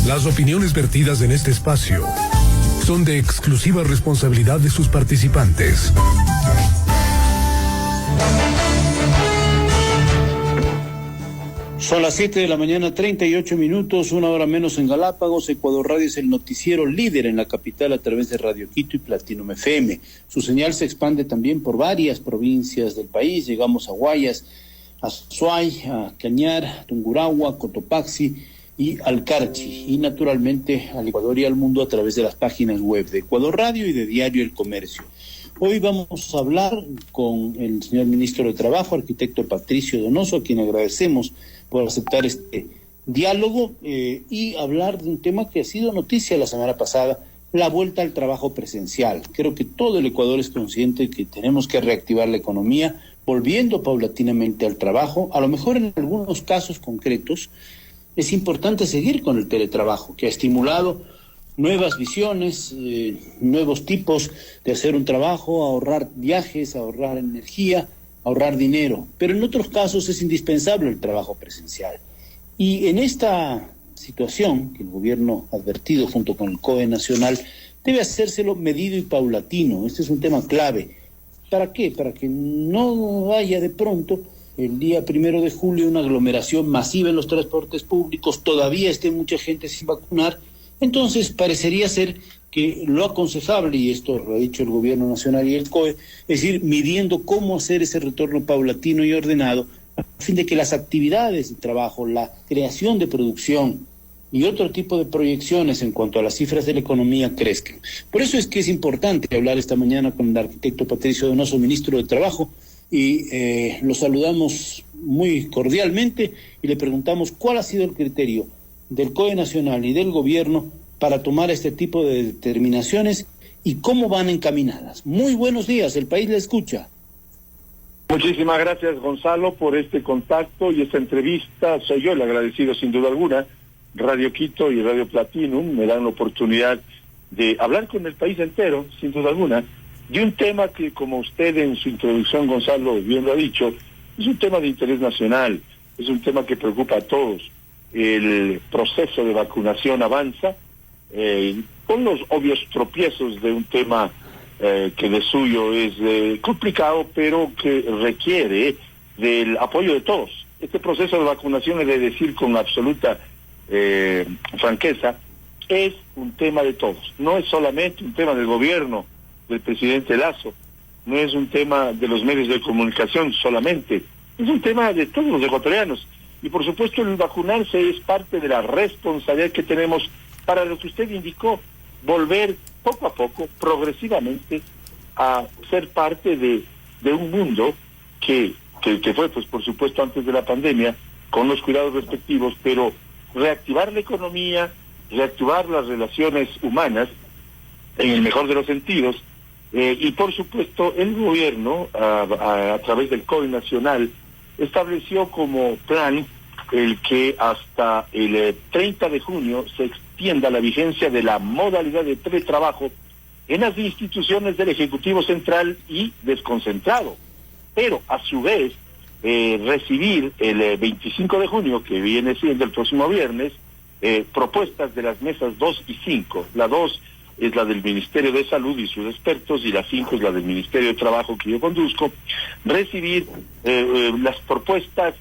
Las opiniones vertidas en este espacio son de exclusiva responsabilidad de sus participantes. Son las 7 de la mañana, 38 minutos, una hora menos en Galápagos. Ecuador Radio es el noticiero líder en la capital a través de Radio Quito y Platinum FM. Su señal se expande también por varias provincias del país. Llegamos a Guayas, a Azuay, a Cañar, a Tungurahua, Cotopaxi y al Carchi. Y naturalmente al Ecuador y al mundo a través de las páginas web de Ecuador Radio y de Diario El Comercio. Hoy vamos a hablar con el señor ministro de Trabajo, arquitecto Patricio Donoso, a quien agradecemos por aceptar este diálogo y hablar de un tema que ha sido noticia la semana pasada, la vuelta al trabajo presencial. Creo que todo el Ecuador es consciente que tenemos que reactivar la economía, volviendo paulatinamente al trabajo. A lo mejor en algunos casos concretos es importante seguir con el teletrabajo, que ha estimulado nuevas visiones, nuevos tipos de hacer un trabajo, ahorrar viajes, ahorrar energía, ahorrar dinero. Pero en otros casos es indispensable el trabajo presencial. Y en esta situación que el gobierno ha advertido junto con el COE Nacional, debe hacérselo medido y paulatino. Este es un tema clave. ¿Para qué? Para que no haya de pronto el día 1 de julio una aglomeración masiva en los transportes públicos, todavía esté mucha gente sin vacunar. Entonces parecería ser que lo aconsejable, y esto lo ha dicho el gobierno nacional y el COE, es ir midiendo cómo hacer ese retorno paulatino y ordenado a fin de que las actividades de trabajo, la creación de producción y otro tipo de proyecciones en cuanto a las cifras de la economía crezcan. Por eso es que es importante hablar esta mañana con el arquitecto Patricio Donoso, ministro de Trabajo, y lo saludamos muy cordialmente y le preguntamos cuál ha sido el criterio del COE Nacional y del gobierno para tomar este tipo de determinaciones y cómo van encaminadas. Muy buenos días, el país le escucha. Muchísimas gracias, Gonzalo, por este contacto y esta entrevista. Soy yo el agradecido, sin duda alguna. Radio Quito y Radio Platinum me dan la oportunidad de hablar con el país entero, sin duda alguna, de un tema que, como usted en su introducción, Gonzalo, bien lo ha dicho, es un tema de interés nacional, es un tema que preocupa a todos. El proceso de vacunación avanza, con los obvios tropiezos de un tema que de suyo es complicado, pero que requiere del apoyo de todos. Este proceso de vacunación, he de decir con absoluta franqueza, es un tema de todos. No es solamente un tema del gobierno, del presidente Lasso, no es un tema de los medios de comunicación solamente, es un tema de todos los ecuatorianos. Y por supuesto el vacunarse es parte de la responsabilidad que tenemos para lo que usted indicó, volver poco a poco, progresivamente, a ser parte de un mundo que fue, pues por supuesto, antes de la pandemia, con los cuidados respectivos, pero reactivar la economía, reactivar las relaciones humanas, en el mejor de los sentidos, y por supuesto el gobierno, a través del COE Nacional, estableció como plan el que hasta el 30 de junio se extienda la vigencia de la modalidad de teletrabajo en las instituciones del Ejecutivo Central y desconcentrado. Pero, a su vez, recibir el 25 de junio, que viene siendo el próximo viernes, propuestas de las mesas 2 y 5. La 2 es la del Ministerio de Salud y sus expertos, y la 5 es la del Ministerio de Trabajo que yo conduzco. Recibir las propuestas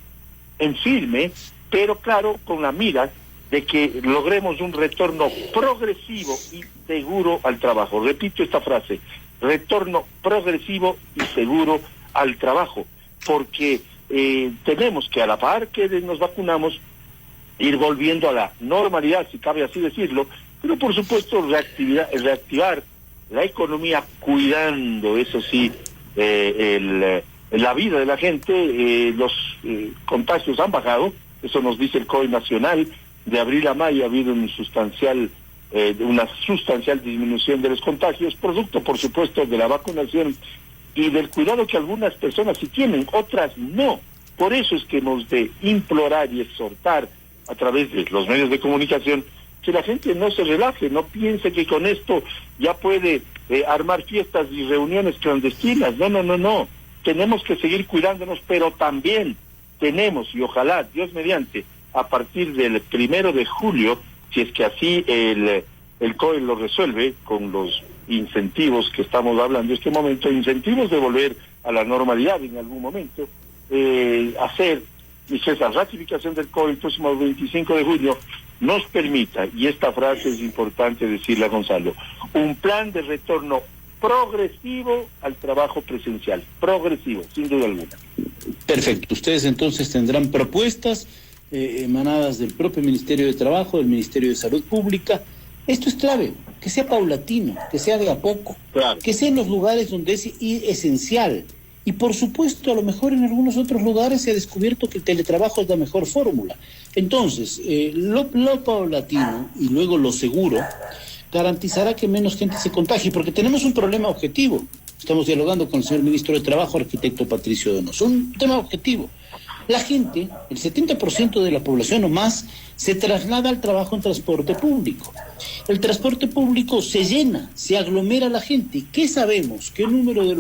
en firme, pero claro, con la mira de que logremos un retorno progresivo y seguro al trabajo. Repito esta frase, retorno progresivo y seguro al trabajo, porque tenemos que, a la par que nos vacunamos, ir volviendo a la normalidad, si cabe así decirlo, pero por supuesto reactivar la economía, cuidando, eso sí, la vida de la gente. Los contagios han bajado, eso nos dice el COE Nacional. De abril a mayo ha habido una sustancial disminución de los contagios, producto por supuesto de la vacunación y del cuidado que algunas personas sí tienen, otras no. Por eso es que hemos de implorar y exhortar a través de los medios de comunicación que la gente no se relaje, no piense que con esto ya puede armar fiestas y reuniones clandestinas. No. Tenemos que seguir cuidándonos, pero también tenemos, y ojalá, Dios mediante, a partir del 1 de julio, si es que así el COE lo resuelve con los incentivos que estamos hablando en este momento, incentivos de volver a la normalidad en algún momento, hacer esa ratificación del COE el próximo 25 de junio nos permita, y esta frase es importante decirla, Gonzalo, un plan de retorno progresivo al trabajo presencial, progresivo, sin duda alguna. Perfecto. Ustedes entonces tendrán propuestas emanadas del propio Ministerio de Trabajo, del Ministerio de Salud Pública. Esto es clave, que sea paulatino, que sea de a poco, claro, que sea en los lugares donde es esencial. Y por supuesto, a lo mejor en algunos otros lugares se ha descubierto que el teletrabajo es la mejor fórmula. Entonces, lo paulatino y luego lo seguro garantizará que menos gente se contagie, porque tenemos un problema objetivo. Estamos dialogando con el señor ministro de Trabajo, arquitecto Patricio Donoso. Un tema objetivo. La gente, el 70% de la población o más, se traslada al trabajo en transporte público. El transporte público se llena, se aglomera la gente. ¿Qué sabemos? ¿Qué número de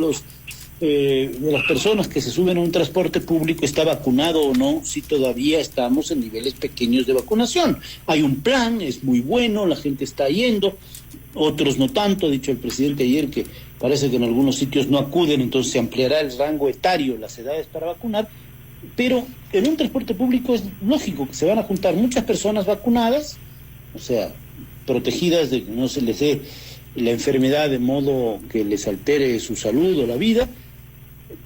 las personas que se suben a un transporte público está vacunado o no, si todavía estamos en niveles pequeños de vacunación? Hay un plan, es muy bueno, la gente está yendo, otros no tanto. Ha dicho el presidente ayer que parece que en algunos sitios no acuden, entonces se ampliará el rango etario, las edades para vacunar, pero en un transporte público es lógico que se van a juntar muchas personas vacunadas, o sea, protegidas de que no se les dé la enfermedad de modo que les altere su salud o la vida,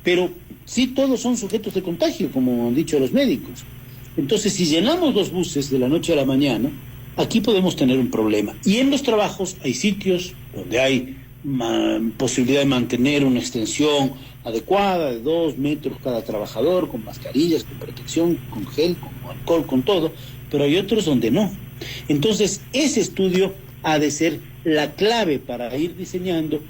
pero sí todos son sujetos de contagio, como han dicho los médicos. Entonces, si llenamos los buses de la noche a la mañana, aquí podemos tener un problema. Y en los trabajos hay sitios donde hay posibilidad de mantener una extensión adecuada de 2 metros cada trabajador, con mascarillas, con protección, con gel, con alcohol, con todo, pero hay otros donde no. Entonces, ese estudio ha de ser la clave para ir diseñando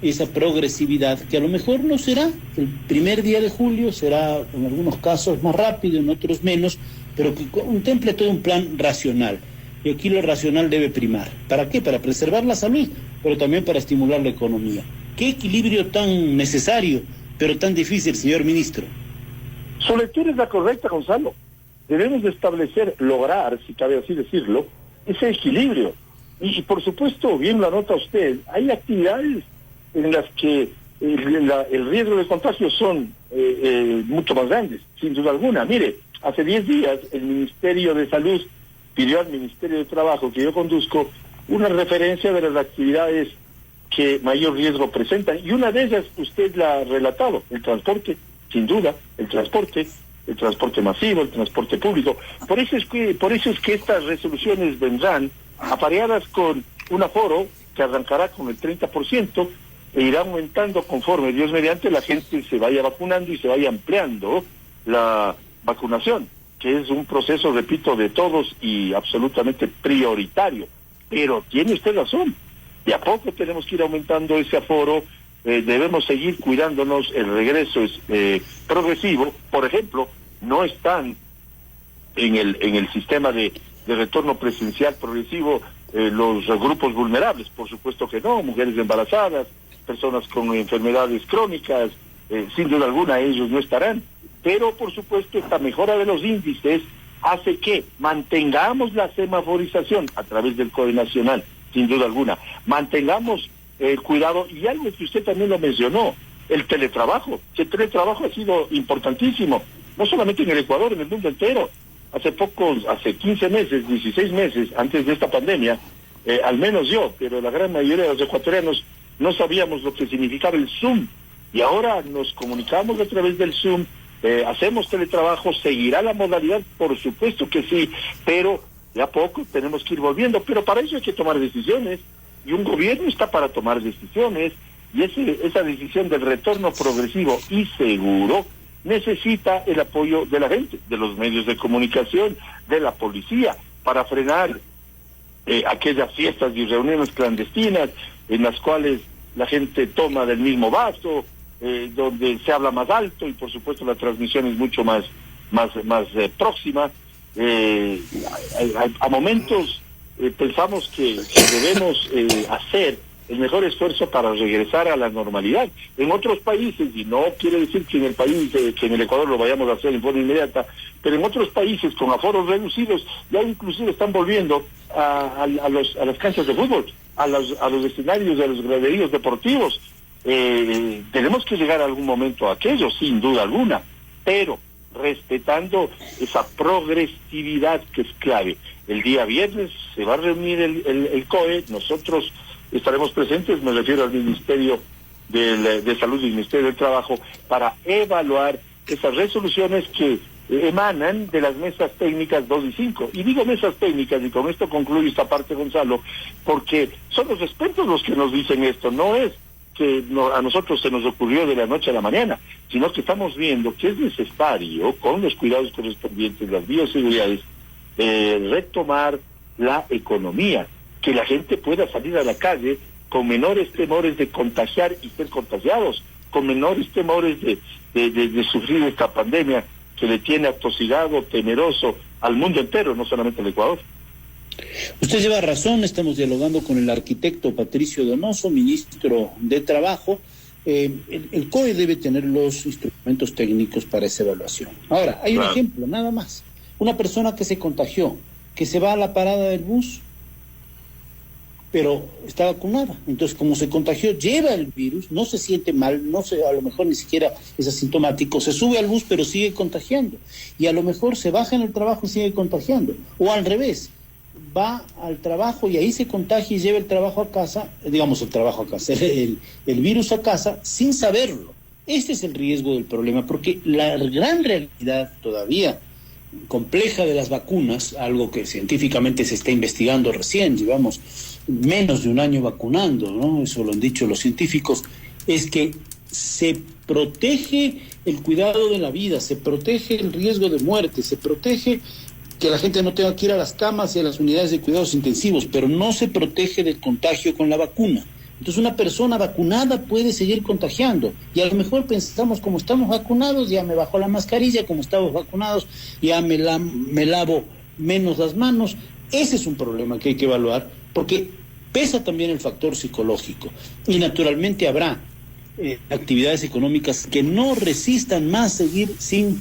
esa progresividad, que a lo mejor no será el primer día de julio, será en algunos casos más rápido, en otros menos, pero que contemple todo un plan racional. Y aquí lo racional debe primar. ¿Para qué? Para preservar la salud, pero también para estimular la economía. ¿Qué equilibrio tan necesario, pero tan difícil, señor ministro? Su lectura es la correcta, Gonzalo. Debemos de establecer, lograr, si cabe así decirlo, ese equilibrio. Y por supuesto, bien lo anota usted, hay actividades en las que el riesgo de contagio son mucho más grandes, sin duda alguna. Mire, hace 10 días el Ministerio de Salud pidió al Ministerio de Trabajo, que yo conduzco, una referencia de las actividades que mayor riesgo presentan, y una de ellas usted la ha relatado, el transporte, sin duda, el transporte masivo, el transporte público. Por eso es que estas resoluciones vendrán apareadas con un aforo que arrancará con el 30% e irá aumentando conforme Dios mediante la gente se vaya vacunando y se vaya ampliando la vacunación, que es un proceso, repito, de todos y absolutamente prioritario. Pero tiene usted razón, de a poco tenemos que ir aumentando ese aforo, debemos seguir cuidándonos, el regreso es progresivo. Por ejemplo, no están en el sistema de retorno presencial progresivo los grupos vulnerables, por supuesto que no, mujeres embarazadas, personas con enfermedades crónicas, sin duda alguna ellos no estarán, pero por supuesto esta mejora de los índices hace que mantengamos la semaforización a través del COE nacional, sin duda alguna, mantengamos el cuidado, y algo que usted también lo mencionó, el teletrabajo. El teletrabajo ha sido importantísimo, no solamente en el Ecuador, en el mundo entero. Hace 15 meses, 16 meses antes de esta pandemia, al menos yo, pero la gran mayoría de los ecuatorianos no sabíamos lo que significaba el Zoom, y ahora nos comunicamos a través del Zoom, hacemos teletrabajo, seguirá la modalidad, por supuesto que sí, pero de a poco tenemos que ir volviendo, pero para eso hay que tomar decisiones, y un gobierno está para tomar decisiones, y esa decisión del retorno progresivo y seguro necesita el apoyo de la gente, de los medios de comunicación, de la policía, para frenar aquellas fiestas y reuniones clandestinas en las cuales la gente toma del mismo vaso, donde se habla más alto y por supuesto la transmisión es mucho más próxima. A momentos pensamos que debemos hacer el mejor esfuerzo para regresar a la normalidad. En otros países, y no quiere decir que en el país, que en el Ecuador lo vayamos a hacer en forma inmediata, pero en otros países con aforos reducidos ya inclusive están volviendo a las canchas de fútbol, a los escenarios de los graderíos deportivos. Tenemos que llegar a algún momento a aquello, sin duda alguna, pero respetando esa progresividad que es clave. El día viernes se va a reunir el COE, nosotros estaremos presentes, me refiero al Ministerio de Salud y el Ministerio del Trabajo, para evaluar esas resoluciones que emanan de las mesas técnicas 2 y 5. Y digo mesas técnicas, y con esto concluyo esta parte, Gonzalo, porque son los expertos los que nos dicen esto, no es que a nosotros se nos ocurrió de la noche a la mañana, sino que estamos viendo que es necesario, con los cuidados correspondientes, las bioseguridades, retomar la economía, que la gente pueda salir a la calle con menores temores de contagiar y ser contagiados, con menores temores de sufrir esta pandemia que le tiene atosigado, temeroso al mundo entero, no solamente al Ecuador. Usted lleva razón, estamos dialogando con el arquitecto Patricio Donoso, ministro de Trabajo. El COE debe tener los instrumentos técnicos para esa evaluación. Ahora, hay un ejemplo, nada más. Una persona que se contagió, que se va a la parada del bus, pero está vacunada. Entonces, como se contagió, lleva el virus, no se siente mal, a lo mejor ni siquiera es asintomático, se sube al bus, pero sigue contagiando. Y a lo mejor se baja en el trabajo y sigue contagiando. O al revés, va al trabajo y ahí se contagia y lleva el trabajo a casa, el virus a casa sin saberlo. Este es el riesgo del problema, porque la gran realidad todavía compleja de las vacunas, algo que científicamente se está investigando recién, llevamos menos de un año vacunando, ¿no? Eso lo han dicho los científicos, es que se protege el cuidado de la vida, se protege el riesgo de muerte, se protege que la gente no tenga que ir a las camas y a las unidades de cuidados intensivos, pero no se protege del contagio con la vacuna. Entonces una persona vacunada puede seguir contagiando, y a lo mejor pensamos, como estamos vacunados, ya me bajo la mascarilla, como estamos vacunados, ya me lavo menos las manos. Ese es un problema que hay que evaluar, porque pesa también el factor psicológico, y naturalmente habrá actividades económicas que no resistan más seguir sin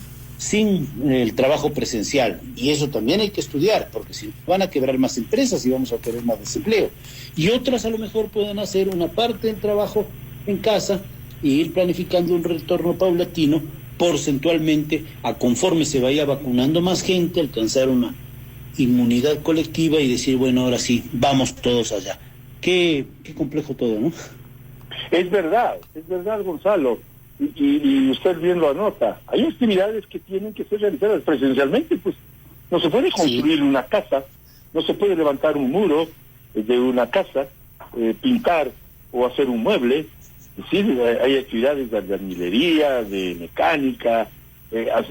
el trabajo presencial, y eso también hay que estudiar, porque si van a quebrar más empresas y vamos a tener más desempleo, y otras a lo mejor pueden hacer una parte del trabajo en casa e ir planificando un retorno paulatino, porcentualmente, a conforme se vaya vacunando más gente, alcanzar una inmunidad colectiva y decir, bueno, ahora sí, vamos todos allá. Qué complejo todo, ¿no? Es verdad, Gonzalo. Y usted bien lo anota, hay actividades que tienen que ser realizadas presencialmente, pues no se puede construir una casa, no se puede levantar un muro de una casa, pintar o hacer un mueble. Sí, hay actividades de albañilería, de mecánica,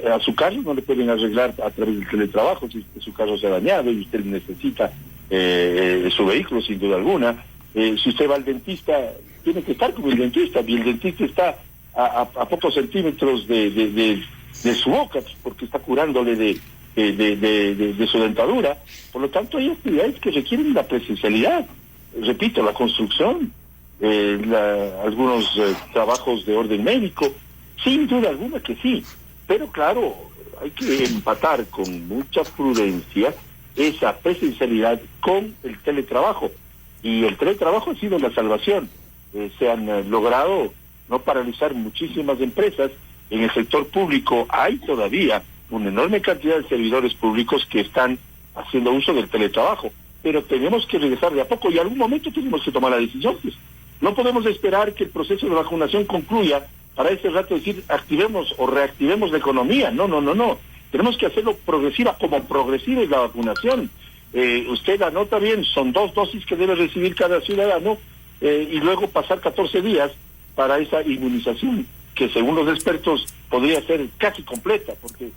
a su carro no le pueden arreglar a través del teletrabajo si su carro se ha dañado y usted necesita su vehículo sin duda alguna. Si usted va al dentista, tiene que estar con el dentista, y el dentista está a pocos centímetros de su boca, porque está curándole de su dentadura. Por lo tanto, hay actividades que requieren la presencialidad. Repito, la construcción, algunos trabajos de orden médico, sin duda alguna que sí. Pero claro, hay que empatar con mucha prudencia esa presencialidad con el teletrabajo. Y el teletrabajo ha sido la salvación. Se han logrado no paralizar muchísimas empresas. En el sector público hay todavía una enorme cantidad de servidores públicos que están haciendo uso del teletrabajo, pero tenemos que regresar de a poco y en algún momento tenemos que tomar la decisión. Pues no podemos esperar que el proceso de vacunación concluya para ese rato decir activemos o reactivemos la economía. No. Tenemos que hacerlo progresiva, como progresiva es la vacunación. Usted anota bien, son 2 dosis que debe recibir cada ciudadano, y luego pasar 14 días para esa inmunización, que según los expertos podría ser casi completa, porque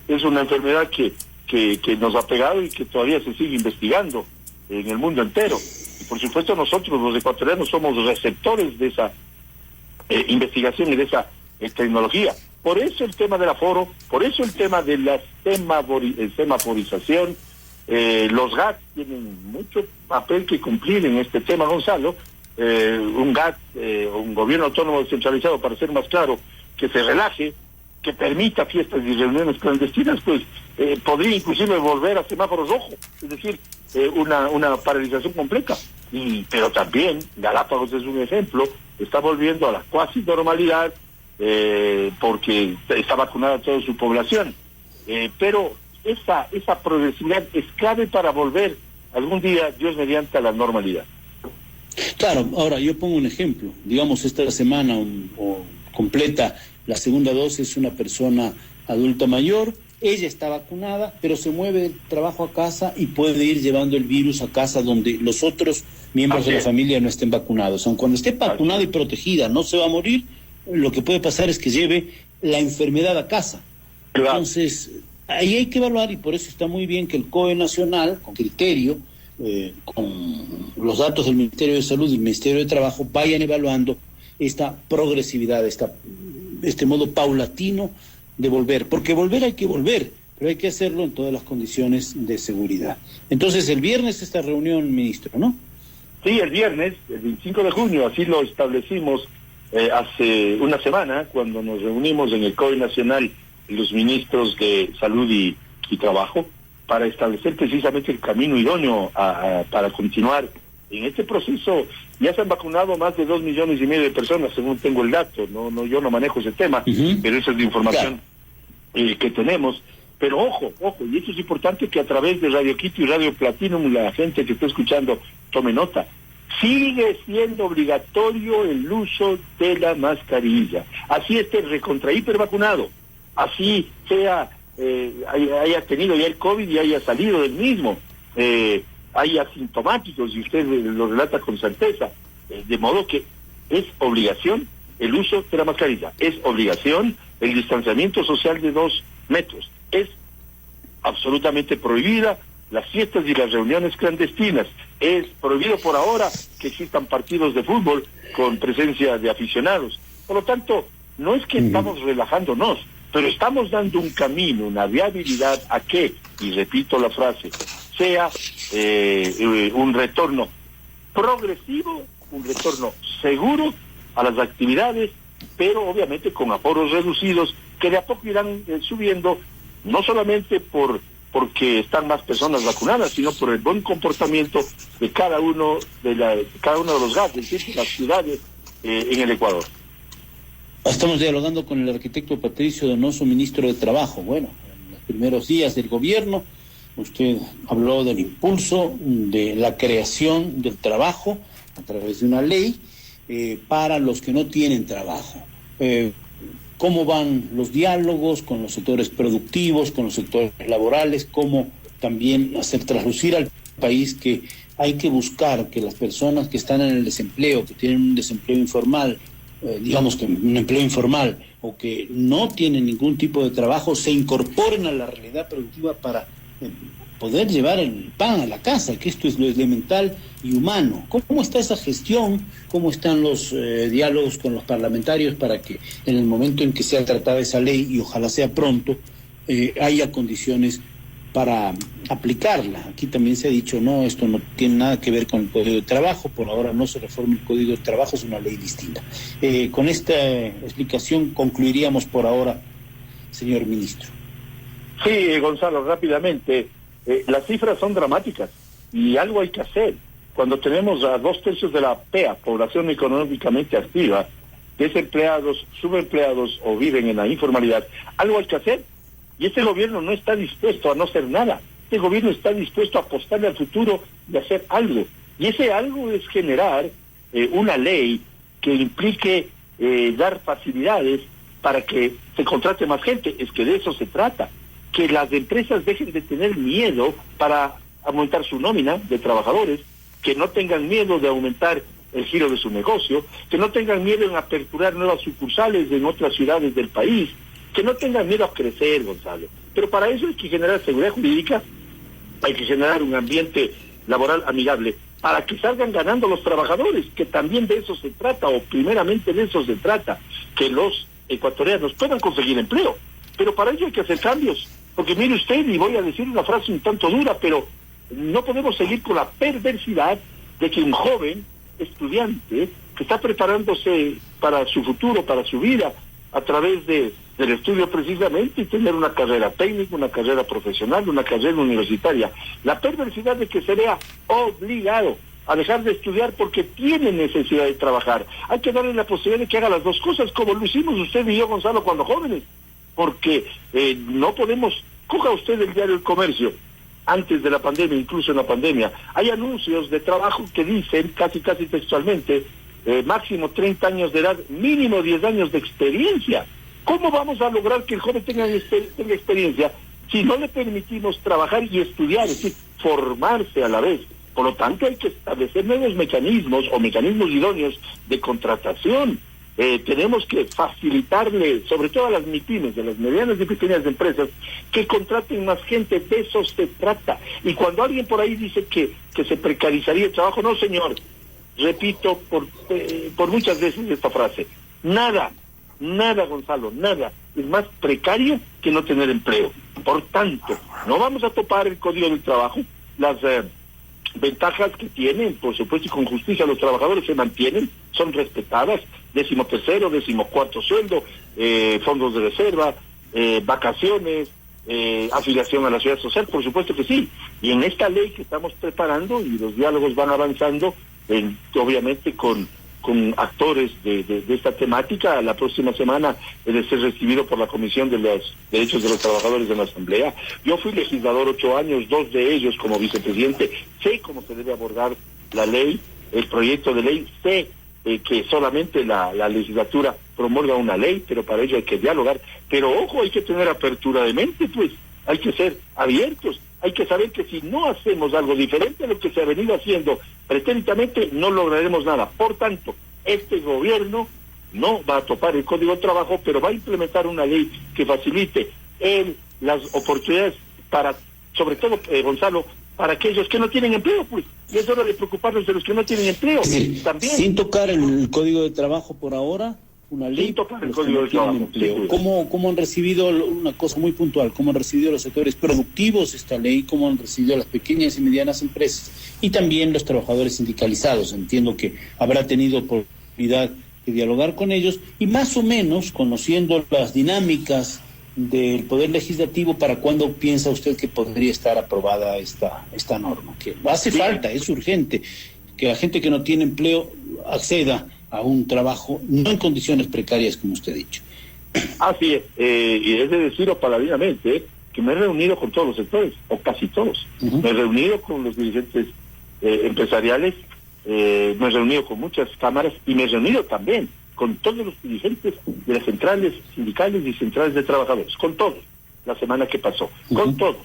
es una enfermedad que nos ha pegado y que todavía se sigue investigando en el mundo entero. Y por supuesto nosotros los ecuatorianos somos receptores de esa investigación y de esa tecnología. Por eso el tema del aforo, por eso el tema de la semaforización. Los GAT tienen mucho papel que cumplir en este tema, Gonzalo, un GAT, un gobierno autónomo descentralizado, para ser más claro, que se relaje, que permita fiestas y reuniones clandestinas, pues podría inclusive volver a semáforos rojos, es decir, una paralización completa. Pero también Galápagos es un ejemplo, está volviendo a la cuasi normalidad porque está vacunada toda su población. Pero esa progresividad es clave para volver algún día, Dios mediante, a la normalidad. Claro, ahora yo pongo un ejemplo. Digamos, esta semana o completa la segunda dosis una persona adulta mayor, ella está vacunada, pero se mueve del trabajo a casa y puede ir llevando el virus a casa donde los otros miembros de la familia no estén vacunados. Aun cuando esté vacunada y protegida, no se va a morir, lo que puede pasar es que lleve la enfermedad a casa. Claro. Entonces, ahí hay que evaluar, y por eso está muy bien que el COE nacional, con criterio, con los datos del Ministerio de Salud y del Ministerio de Trabajo, vayan evaluando esta progresividad, este modo paulatino de volver, porque volver hay que volver, pero hay que hacerlo en todas las condiciones de seguridad. Entonces, el viernes esta reunión, ministro, ¿no? Sí, el viernes, el 25 de junio, así lo establecimos hace una semana, cuando nos reunimos en el COE Nacional, los ministros de Salud y Trabajo, para establecer precisamente el camino idóneo para continuar en este proceso. Ya se han vacunado más de 2,5 millones de personas, según tengo el dato. Yo no manejo ese tema, pero esa es la información que tenemos. Pero ojo, y esto es importante, que a través de Radio Quito y Radio Platinum, la gente que está escuchando tome nota. Sigue siendo obligatorio el uso de la mascarilla. Así esté recontra hiper vacunado, así sea haya tenido ya el COVID y haya salido del mismo, hay asintomáticos, y usted lo relata con certeza, de modo que es obligación el uso de la mascarilla, es obligación el distanciamiento social de 2 metros, es absolutamente prohibida las fiestas y las reuniones clandestinas, es prohibido por ahora que existan partidos de fútbol con presencia de aficionados. Por lo tanto, no es que estamos relajándonos, pero estamos dando un camino, una viabilidad a que, y repito la frase, sea un retorno progresivo, un retorno seguro a las actividades, pero obviamente con aforos reducidos que de a poco irán subiendo, no solamente porque están más personas vacunadas, sino por el buen comportamiento de cada uno de los GAT, es decir, de las ciudades en el Ecuador. Estamos dialogando con el arquitecto Patricio Donoso, ministro de Trabajo. Bueno, en los primeros días del gobierno, usted habló del impulso de la creación del trabajo a través de una ley para los que no tienen trabajo. ¿Cómo van los diálogos con los sectores productivos, con los sectores laborales? ¿Cómo también hacer traslucir al país que hay que buscar que las personas que están en el desempleo, que tienen un desempleo informal, digamos que un empleo informal, o que no tienen ningún tipo de trabajo, se incorporen a la realidad productiva para poder llevar el pan a la casa, que esto es lo elemental y humano? ¿Cómo está esa gestión? ¿Cómo están los diálogos con los parlamentarios para que en el momento en que sea tratada esa ley, y ojalá sea pronto, haya condiciones para aplicarla? Aquí también se ha dicho, no, esto no tiene nada que ver con el Código de Trabajo, por ahora no se reforma el Código de Trabajo, es una ley distinta. Con esta explicación concluiríamos por ahora, señor ministro. Sí, Gonzalo, rápidamente, las cifras son dramáticas y algo hay que hacer. Cuando tenemos a 2/3 de la PEA, población económicamente activa, desempleados, subempleados o viven en la informalidad, algo hay que hacer. Y este gobierno no está dispuesto a no hacer nada. Este gobierno está dispuesto a apostarle al futuro y hacer algo. Y ese algo es generar una ley que implique dar facilidades para que se contrate más gente. Es que de eso se trata. Que las empresas dejen de tener miedo para aumentar su nómina de trabajadores, que no tengan miedo de aumentar el giro de su negocio, que no tengan miedo en aperturar nuevas sucursales en otras ciudades del país, que no tengan miedo a crecer, Gonzalo. Pero para eso hay que generar seguridad jurídica, hay que generar un ambiente laboral amigable, para que salgan ganando los trabajadores, que también de eso se trata, o primeramente de eso se trata, que los ecuatorianos puedan conseguir empleo. Pero para ello hay que hacer cambios, porque mire usted, y voy a decir una frase un tanto dura, pero no podemos seguir con la perversidad de que un joven estudiante que está preparándose para su futuro, para su vida, a través del estudio precisamente, y tener una carrera técnica, una carrera profesional, una carrera universitaria. La perversidad de que se vea obligado a dejar de estudiar porque tiene necesidad de trabajar. Hay que darle la posibilidad de que haga las dos cosas, como lo hicimos usted y yo, Gonzalo, cuando jóvenes, porque no podemos... Coja usted el diario El Comercio, antes de la pandemia, incluso en la pandemia, hay anuncios de trabajo que dicen, casi textualmente, máximo 30 años de edad, mínimo 10 años de experiencia. ¿Cómo vamos a lograr que el joven tenga experiencia si no le permitimos trabajar y estudiar, es decir, formarse a la vez? Por lo tanto, hay que establecer nuevos mecanismos o mecanismos idóneos de contratación. Tenemos que facilitarle, sobre todo a las MIPYMES, de las medianas y pequeñas empresas, que contraten más gente. De eso se trata. Y cuando alguien por ahí dice que se precarizaría el trabajo, no, señor, repito por muchas veces esta frase: nada, Gonzalo, nada es más precario que no tener empleo. Por tanto, no vamos a topar el Código del Trabajo. Las ventajas que tienen, por supuesto, y con justicia los trabajadores se mantienen, son respetadas: 13º, 14º sueldo, fondos de reserva, vacaciones, afiliación a la seguridad social, por supuesto que sí. Y en esta ley que estamos preparando, y los diálogos van avanzando, obviamente con actores de esta temática, la próxima semana he de ser recibido por la Comisión de los Derechos de los Trabajadores de la Asamblea. Yo fui legislador 8 años, 2 de ellos como vicepresidente. Sé cómo se debe abordar la ley, el proyecto de ley. Sé que solamente la legislatura promulga una ley, pero para ello hay que dialogar. Pero ojo, hay que tener apertura de mente, pues hay que ser abiertos. Hay que saber que si no hacemos algo diferente a lo que se ha venido haciendo pretéricamente, no lograremos nada. Por tanto, este gobierno no va a topar el Código de Trabajo, pero va a implementar una ley que facilite las oportunidades para, sobre todo, Gonzalo, para aquellos que no tienen empleo, pues. Y es hora de preocuparnos de los que no tienen empleo. Sí, también. Sin tocar el Código de Trabajo por ahora, una ley. Sin tocar el Código de Trabajo. Sí, ¿Cómo han recibido, una cosa muy puntual, cómo han recibido los sectores productivos esta ley, cómo han recibido las pequeñas y medianas empresas y también los trabajadores sindicalizados? Entiendo que habrá tenido oportunidad de dialogar con ellos y más o menos conociendo las dinámicas del Poder Legislativo, ¿para cuándo piensa usted que podría estar aprobada esta norma? Que hace falta, es urgente, que la gente que no tiene empleo acceda a un trabajo no en condiciones precarias, como usted ha dicho. Así es, y es de decirlo paladinamente, que me he reunido con todos los sectores, o casi todos. Me he reunido con los dirigentes empresariales, me he reunido con muchas cámaras, y me he reunido también con todos los dirigentes de las centrales sindicales y centrales de trabajadores, con todos, la semana que pasó, con todos,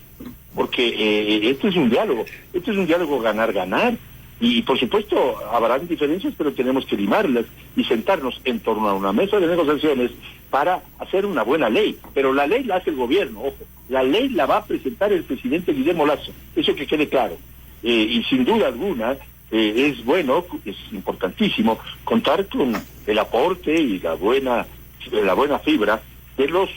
porque este es un diálogo ganar-ganar, y por supuesto habrán diferencias, pero tenemos que limarlas y sentarnos en torno a una mesa de negociaciones para hacer una buena ley. Pero la ley la hace el gobierno, ojo, la ley la va a presentar el presidente Guillermo Lasso, eso que quede claro, y sin duda alguna es bueno, es importantísimo contar con el aporte y la buena fibra de los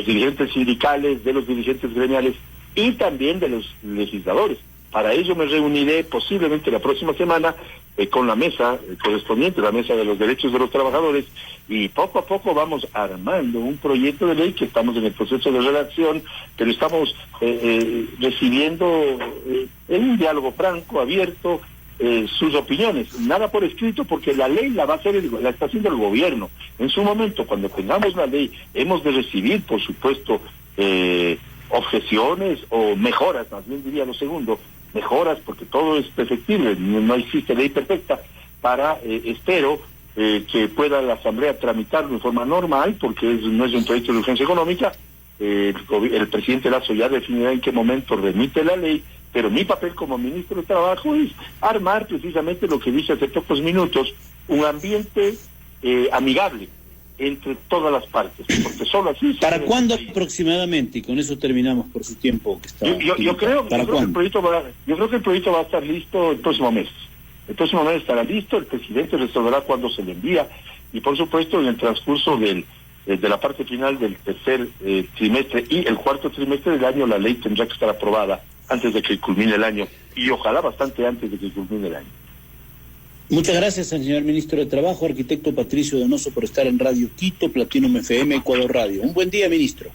dirigentes sindicales, de los dirigentes gremiales y también de los legisladores. Para ello me reuniré posiblemente la próxima semana con la mesa correspondiente, la mesa de los derechos de los trabajadores, y poco a poco vamos armando un proyecto de ley que estamos en el proceso de redacción, pero estamos recibiendo en un diálogo franco, abierto, sus opiniones, nada por escrito, porque la ley la está haciendo el gobierno. En su momento, cuando tengamos la ley, hemos de recibir, por supuesto, objeciones o mejoras, más bien diría lo segundo, mejoras, porque todo es perfectible, no existe ley perfecta, para, espero, que pueda la Asamblea tramitarlo de forma normal, porque no es un proyecto de urgencia económica. El presidente Lasso ya definirá en qué momento remite la ley, pero mi papel como ministro de Trabajo es armar precisamente lo que dice hace pocos minutos, un ambiente amigable entre todas las partes, porque solo así... ¿Para cuándo aproximadamente? Y con eso terminamos por su tiempo que está... Yo creo que el proyecto va a estar listo el próximo mes. El próximo mes estará listo, el presidente resolverá cuándo se le envía, y por supuesto en el transcurso de la parte final del tercer trimestre y el cuarto trimestre del año la ley tendrá que estar aprobada antes de que culmine el año, y ojalá bastante antes de que culmine el año. Muchas gracias al señor ministro de Trabajo, arquitecto Patricio Donoso, por estar en Radio Quito, Platinum FM, Ecuador Radio. Un buen día, ministro.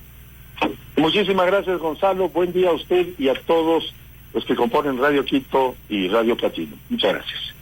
Muchísimas gracias, Gonzalo. Buen día a usted y a todos los que componen Radio Quito y Radio Platinum. Muchas gracias.